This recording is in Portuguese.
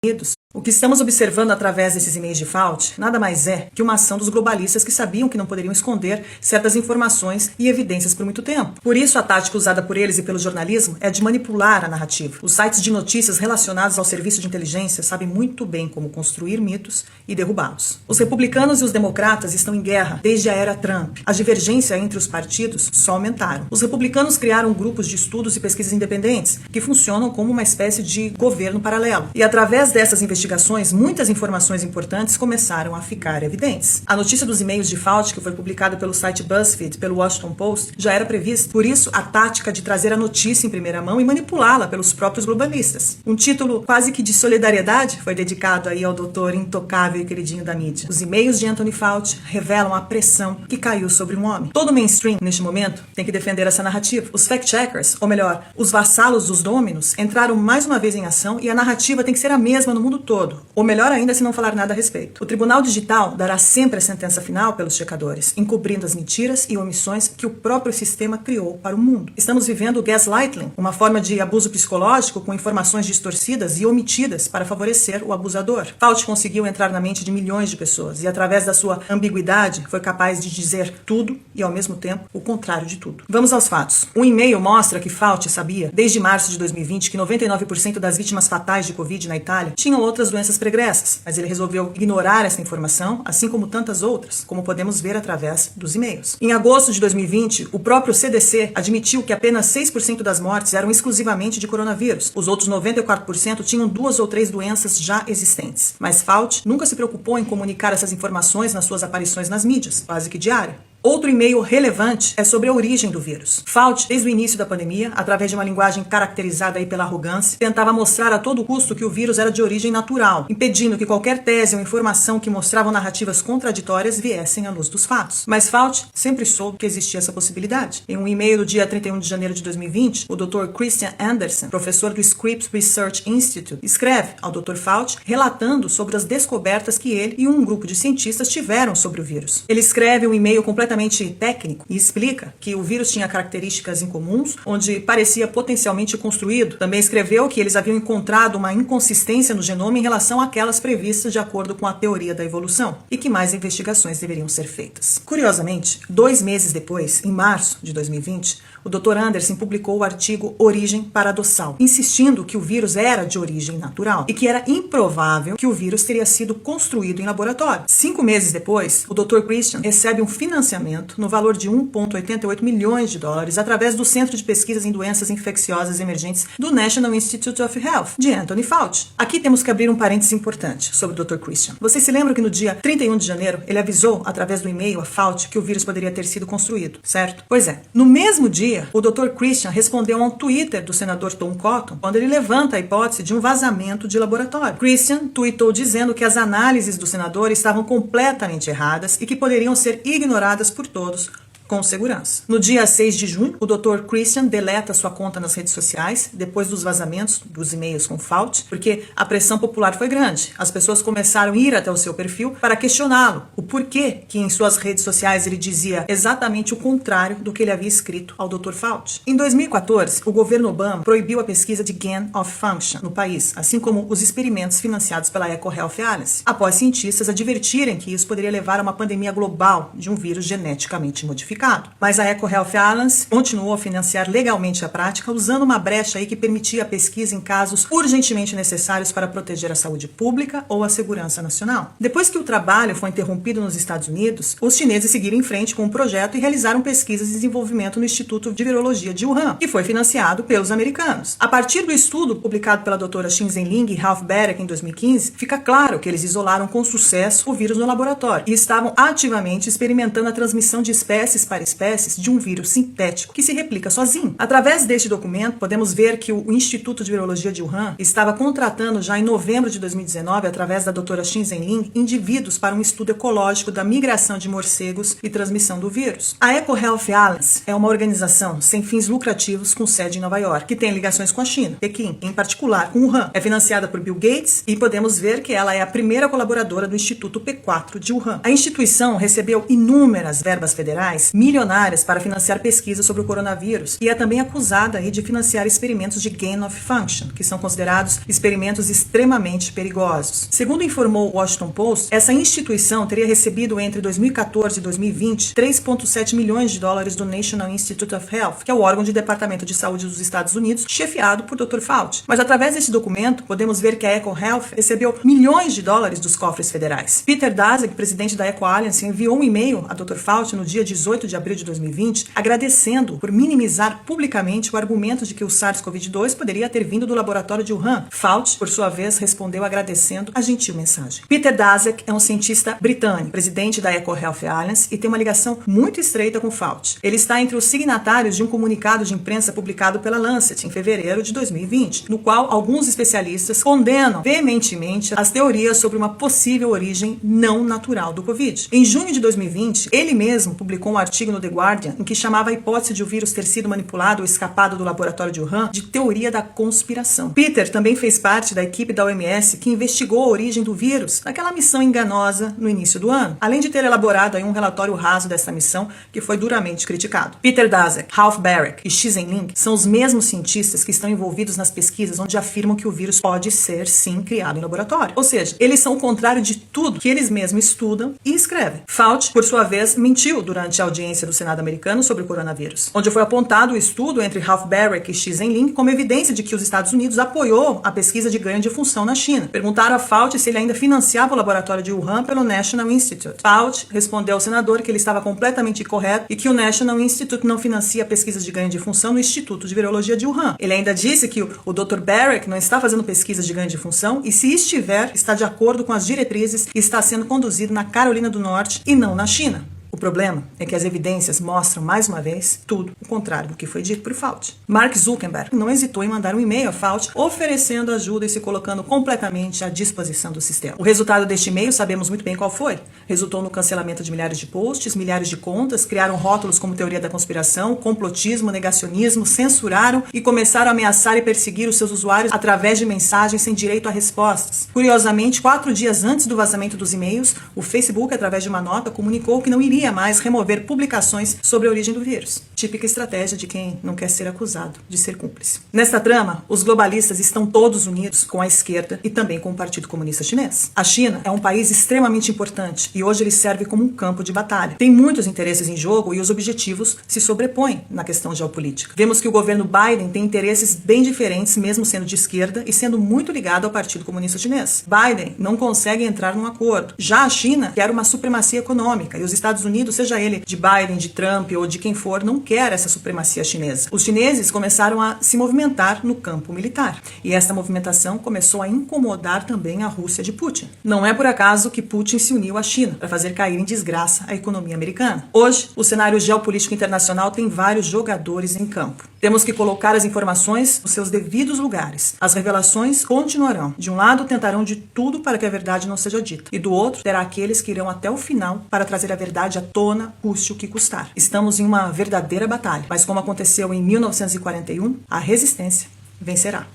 Unidos, o que estamos observando através desses e-mails de Fauci nada mais é que uma ação dos globalistas que sabiam que não poderiam esconder certas informações e evidências por muito tempo. Por isso, a tática usada por eles e pelo jornalismo é de manipular a narrativa. Os sites de notícias relacionados ao serviço de inteligência sabem muito bem como construir mitos e derrubá-los. Os republicanos e os democratas estão em guerra desde a era Trump. A divergência entre os partidos só aumentaram. Os republicanos criaram grupos de estudos e pesquisas independentes que funcionam como uma espécie de governo paralelo. E através dessas investigações, muitas informações importantes começaram a ficar evidentes. A notícia dos e-mails de Fauci, que foi publicada pelo site BuzzFeed, pelo Washington Post, já era prevista. Por isso, a tática de trazer a notícia em primeira mão e manipulá-la pelos próprios globalistas. Um título quase que de solidariedade foi dedicado aí ao doutor intocável e queridinho da mídia. Os e-mails de Anthony Fauci revelam a pressão que caiu sobre um homem. Todo o mainstream, neste momento, tem que defender essa narrativa. Os fact-checkers, ou melhor, os vassalos dos dominos, entraram mais uma vez em ação e a narrativa tem que ser a mesma no mundo todo. Ou melhor ainda, se não falar nada a respeito. O Tribunal Digital dará sempre a sentença final pelos checadores, encobrindo as mentiras e omissões que o próprio sistema criou para o mundo. Estamos vivendo o gaslighting, uma forma de abuso psicológico com informações distorcidas e omitidas para favorecer o abusador. Fauci conseguiu entrar na mente de milhões de pessoas e, através da sua ambiguidade, foi capaz de dizer tudo e, ao mesmo tempo, o contrário de tudo. Vamos aos fatos. Um e-mail mostra que Fauci sabia, desde março de 2020, que 99% das vítimas fatais de Covid na Itália tinham outras doenças pregressas, mas ele resolveu ignorar essa informação, assim como tantas outras, como podemos ver através dos e-mails. Em agosto de 2020, o próprio CDC admitiu que apenas 6% das mortes eram exclusivamente de coronavírus. Os outros 94% tinham 2 ou 3 doenças já existentes. Mas Fauci nunca se preocupou em comunicar essas informações nas suas aparições nas mídias, quase que diária. Outro e-mail relevante é sobre a origem do vírus. Fauci, desde o início da pandemia, através de uma linguagem caracterizada aí pela arrogância, tentava mostrar a todo custo que o vírus era de origem natural, impedindo que qualquer tese ou informação que mostravam narrativas contraditórias viessem à luz dos fatos. Mas Fauci sempre soube que existia essa possibilidade. Em um e-mail do dia 31 de janeiro de 2020, o Dr. Christian Anderson, professor do Scripps Research Institute, escreve ao Dr. Fauci relatando sobre as descobertas que ele e um grupo de cientistas tiveram sobre o vírus. Ele escreve um e-mail completamente técnico e explica que o vírus tinha características incomuns, onde parecia potencialmente construído. Também escreveu que eles haviam encontrado uma inconsistência no genoma em relação àquelas previstas de acordo com a teoria da evolução e que mais investigações deveriam ser feitas. Curiosamente, 2 meses depois, em março de 2020, o Dr. Anderson publicou o artigo Origem Paradoxal, insistindo que o vírus era de origem natural e que era improvável que o vírus teria sido construído em laboratório. 5 meses depois, o Dr. Christian recebe um financiamento no valor de 1,88 milhões de dólares através do Centro de Pesquisas em Doenças Infecciosas Emergentes do National Institute of Health, de Anthony Fauci. Aqui temos que abrir um parênteses importante sobre o Dr. Christian. Vocês se lembram que no dia 31 de janeiro ele avisou através do e-mail a Fauci que o vírus poderia ter sido construído, certo? Pois é. No mesmo dia, o Dr. Christian respondeu a um Twitter do senador Tom Cotton quando ele levanta a hipótese de um vazamento de laboratório. Christian tweetou dizendo que as análises do senador estavam completamente erradas e que poderiam ser ignoradas por todos com segurança. No dia 6 de junho, o Dr. Christian deleta sua conta nas redes sociais, depois dos vazamentos dos e-mails com Fauci, porque a pressão popular foi grande. As pessoas começaram a ir até o seu perfil para questioná-lo, o porquê que em suas redes sociais ele dizia exatamente o contrário do que ele havia escrito ao Dr. Fauci. Em 2014, o governo Obama proibiu a pesquisa de gain of function no país, assim como os experimentos financiados pela EcoHealth Alliance, após cientistas advertirem que isso poderia levar a uma pandemia global de um vírus geneticamente modificado. Mas a EcoHealth Alliance continuou a financiar legalmente a prática, usando uma brecha aí que permitia a pesquisa em casos urgentemente necessários para proteger a saúde pública ou a segurança nacional. Depois que o trabalho foi interrompido nos Estados Unidos, os chineses seguiram em frente com o projeto e realizaram pesquisas e desenvolvimento no Instituto de Virologia de Wuhan, que foi financiado pelos americanos. A partir do estudo publicado pela doutora Xin Zhenling e Ralph Baric em 2015, fica claro que eles isolaram com sucesso o vírus no laboratório e estavam ativamente experimentando a transmissão de espécies para espécies de um vírus sintético que se replica sozinho. Através deste documento, podemos ver que o Instituto de Virologia de Wuhan estava contratando já em novembro de 2019, através da doutora Xin Zhenling, indivíduos para um estudo ecológico da migração de morcegos e transmissão do vírus. A EcoHealth Alliance é uma organização sem fins lucrativos com sede em Nova York, que tem ligações com a China, Pequim, em particular com Wuhan. É financiada por Bill Gates e podemos ver que ela é a primeira colaboradora do Instituto P4 de Wuhan. A instituição recebeu inúmeras verbas federais milionárias para financiar pesquisas sobre o coronavírus e é também acusada aí de financiar experimentos de gain of function, que são considerados experimentos extremamente perigosos. Segundo informou o Washington Post, essa instituição teria recebido entre 2014 e 2020 3,7 milhões de dólares do National Institute of Health, que é o órgão de Departamento de Saúde dos Estados Unidos, chefiado por Dr. Fauci. Mas através desse documento, podemos ver que a EcoHealth recebeu milhões de dólares dos cofres federais. Peter Daszak, presidente da EcoAlliance, enviou um e-mail a Dr. Fauci no dia 18 de abril de 2020, agradecendo por minimizar publicamente o argumento de que o SARS-CoV-2 poderia ter vindo do laboratório de Wuhan. Fauci, por sua vez, respondeu agradecendo a gentil mensagem. Peter Daszak é um cientista britânico, presidente da EcoHealth Alliance e tem uma ligação muito estreita com Fauci. Ele está entre os signatários de um comunicado de imprensa publicado pela Lancet em fevereiro de 2020, no qual alguns especialistas condenam veementemente as teorias sobre uma possível origem não natural do Covid. Em junho de 2020, ele mesmo publicou um artigo no The Guardian em que chamava a hipótese de o vírus ter sido manipulado ou escapado do laboratório de Wuhan de teoria da conspiração. Peter também fez parte da equipe da OMS que investigou a origem do vírus naquela missão enganosa no início do ano, além de ter elaborado aí um relatório raso dessa missão que foi duramente criticado. Peter Daszak, Ralph Baric e Shizhen Lin são os mesmos cientistas que estão envolvidos nas pesquisas onde afirmam que o vírus pode ser, sim, criado em laboratório. Ou seja, eles são o contrário de tudo que eles mesmos estudam e escrevem. Fauci, por sua vez, mentiu durante a audiência do Senado americano sobre o coronavírus, onde foi apontado o estudo entre Ralph Baric e Shizhen Lin como evidência de que os Estados Unidos apoiou a pesquisa de ganho de função na China. Perguntaram a Fauci se ele ainda financiava o laboratório de Wuhan pelo National Institute. Fauci respondeu ao senador que ele estava completamente incorreto e que o National Institute não financia pesquisas de ganho de função no Instituto de Virologia de Wuhan. Ele ainda disse que o Dr. Baric não está fazendo pesquisas de ganho de função e, se estiver, está de acordo com as diretrizes e está sendo conduzido na Carolina do Norte e não na China. O problema é que as evidências mostram, mais uma vez, tudo o contrário do que foi dito por Fauci. Mark Zuckerberg não hesitou em mandar um e-mail a Fauci oferecendo ajuda e se colocando completamente à disposição do sistema. O resultado deste e-mail sabemos muito bem qual foi. Resultou no cancelamento de milhares de posts, milhares de contas, criaram rótulos como teoria da conspiração, complotismo, negacionismo, censuraram e começaram a ameaçar e perseguir os seus usuários através de mensagens sem direito a respostas. Curiosamente, 4 dias antes do vazamento dos e-mails, o Facebook, através de uma nota, comunicou que não iria mais remover publicações sobre a origem do vírus. Típica estratégia de quem não quer ser acusado de ser cúmplice. Nesta trama, os globalistas estão todos unidos com a esquerda e também com o Partido Comunista Chinês. A China é um país extremamente importante e hoje ele serve como um campo de batalha. Tem muitos interesses em jogo e os objetivos se sobrepõem na questão geopolítica. Vemos que o governo Biden tem interesses bem diferentes, mesmo sendo de esquerda e sendo muito ligado ao Partido Comunista Chinês. Biden não consegue entrar num acordo. Já a China quer uma supremacia econômica e os Estados Unidos, seja ele de Biden, de Trump ou de quem for, não quer essa supremacia chinesa. Os chineses começaram a se movimentar no campo militar e esta movimentação começou a incomodar também a Rússia de Putin. Não é por acaso que Putin se uniu à China para fazer cair em desgraça a economia americana. Hoje, o cenário geopolítico internacional tem vários jogadores em campo. Temos que colocar as informações nos seus devidos lugares. As revelações continuarão. De um lado, tentarão de tudo para que a verdade não seja dita. E do outro, terá aqueles que irão até o final para trazer a verdade à tona, custe o que custar. Estamos em uma verdadeira batalha. Mas como aconteceu em 1941, a resistência vencerá.